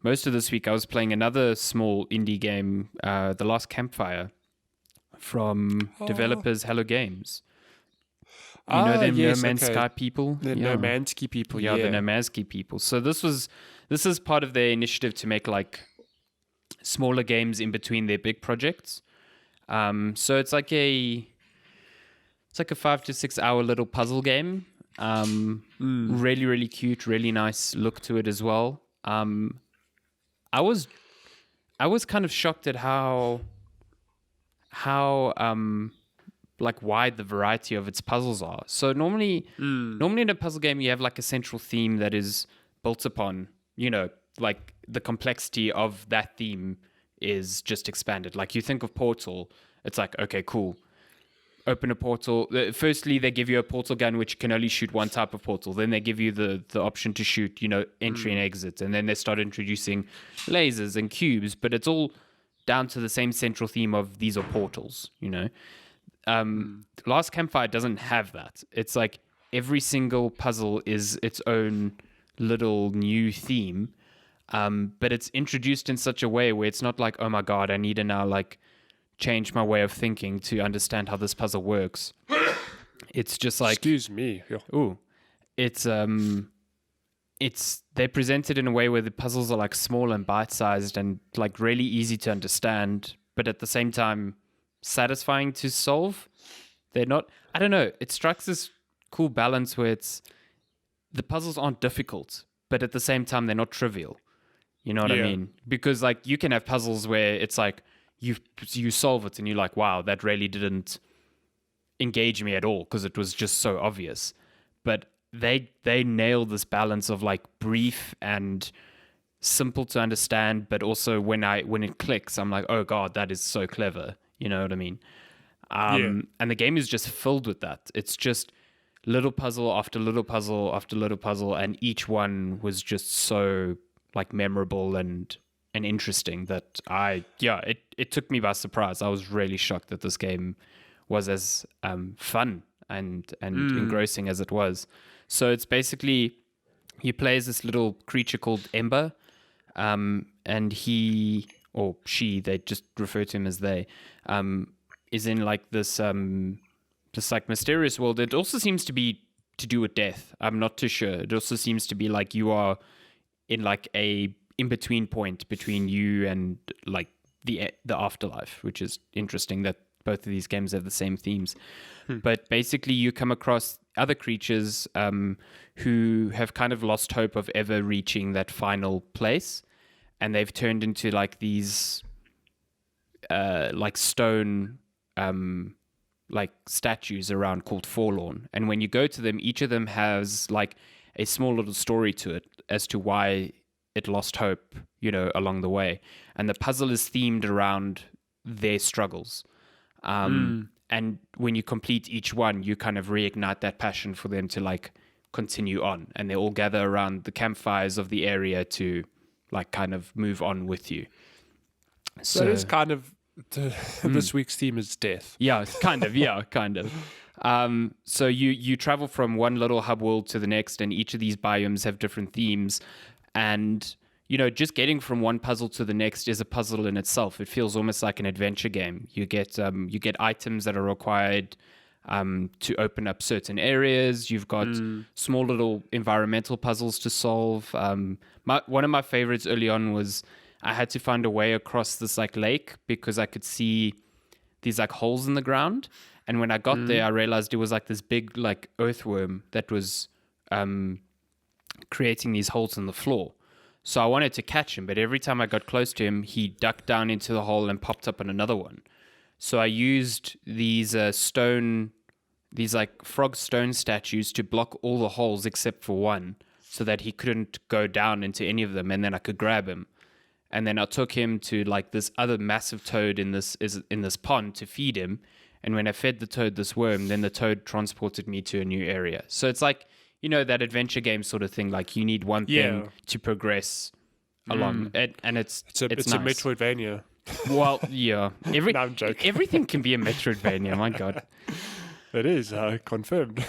most of this week I was playing another small indie game, The Last Campfire, from developers Hello Games. You know them yes, No Man's Sky people? The No Man's Sky people, Yeah, the No Man's Sky people. So this is part of their initiative to make like smaller games in between their big projects. So it's like a 5 to 6 hour little puzzle game. Really, really cute, really nice look to it as well. I was kind of shocked at how like wide the variety of its puzzles are. So normally in a puzzle game you have like a central theme that is built upon, like the complexity of that theme is just expanded. Like you think of Portal, it's like, okay, cool. Open a portal. Firstly, they give you a portal gun which can only shoot one type of portal. Then they give you the option to shoot, entry and exit. And then they start introducing lasers and cubes, but it's all down to the same central theme of these are portals, Last Campfire doesn't have that. It's like every single puzzle is its own little new theme, but it's introduced in such a way where it's not like, oh my god, I need to now like change my way of thinking to understand how this puzzle works. It's just like, excuse me. Yeah. Ooh, it's they present it in a way where the puzzles are like small and bite-sized and like really easy to understand, but at the same time satisfying to solve. They're not, I don't know, it strikes this cool balance where the puzzles aren't difficult, but at the same time they're not trivial. You know what I mean? Because like you can have puzzles where it's like you solve it and you're like, wow, that really didn't engage me at all because it was just so obvious. But they nail this balance of like brief and simple to understand, but also when it clicks, I'm like, oh god, that is so clever. You know what I mean? And the game is just filled with that. It's just little puzzle after little puzzle after little puzzle, and each one was just so like memorable and interesting that it took me by surprise. I was really shocked that this game was as fun and engrossing as it was. So it's basically you play as this little creature called Ember, and he or she, they just refer to him as they, is in like this like mysterious world. It also seems to be to do with death. I'm not too sure. It also seems to be like you are in like a in-between point between you and like the afterlife, which is interesting that both of these games have the same themes. But basically you come across other creatures who have kind of lost hope of ever reaching that final place, and they've turned into like these like stone like statues around called Forlorn. And when you go to them, each of them has like a small little story to it as to why it lost hope, along the way. And the puzzle is themed around their struggles. And when you complete each one, you kind of reignite that passion for them to like continue on. And they all gather around the campfires of the area to like kind of move on with you. So it is kind of this week's theme is death. Yeah, kind of. Yeah, kind of. So you travel from one little hub world to the next, and each of these biomes have different themes. And just getting from one puzzle to the next is a puzzle in itself. It feels almost like an adventure game. You get items that are required to open up certain areas. You've got small little environmental puzzles to solve. One of my favorites early on was I had to find a way across this like lake because I could see these like holes in the ground. And when I got there, I realized it was like this big like earthworm that was creating these holes in the floor. So I wanted to catch him, but every time I got close to him, he ducked down into the hole and popped up on another one. So I used these these like frog stone statues to block all the holes except for one, so that he couldn't go down into any of them, and then I could grab him. And then I took him to like this other massive toad in this pond to feed him. And when I fed the toad this worm, then the toad transported me to a new area. So it's like, that adventure game sort of thing. Like you need one thing to progress along, and it's nice. A Metroidvania. Well, yeah. No, I'm joking. Everything can be a Metroidvania. My God. It is confirmed.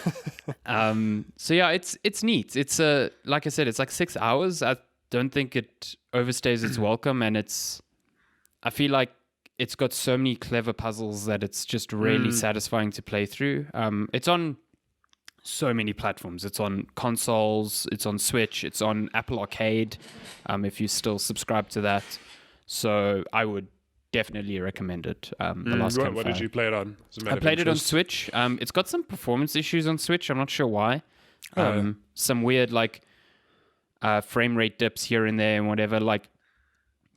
So yeah, it's neat. It's like I said, it's like 6 hours. I don't think it overstays its welcome, and I feel like it's got so many clever puzzles that it's just really satisfying to play through. It's on so many platforms. It's on consoles, it's on Switch, it's on Apple Arcade, if you still subscribe to that. So I would definitely recommend it. The Last Campfire. What did you play it on? I played it on Switch. It's got some performance issues on Switch. I'm not sure why. Some weird frame rate dips here and there and whatever. Like,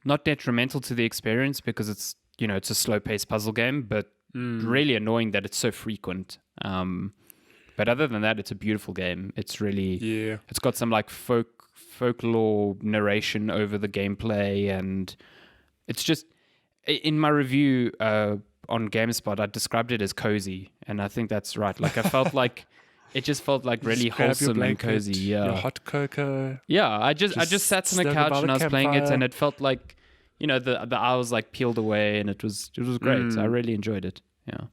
not detrimental to the experience because it's a slow paced puzzle game, but really annoying that it's so frequent. But other than that, it's a beautiful game. It's really It's got some like folklore narration over the gameplay, and it's just, in my review on GameSpot, I described it as cozy, and I think that's right. Like, I felt like it just felt like really wholesome and cozy. Yeah, your hot cocoa. Yeah, I just sat on the couch and I was playing it, and it felt like the hours like peeled away, and it was great. I really enjoyed it. Yeah.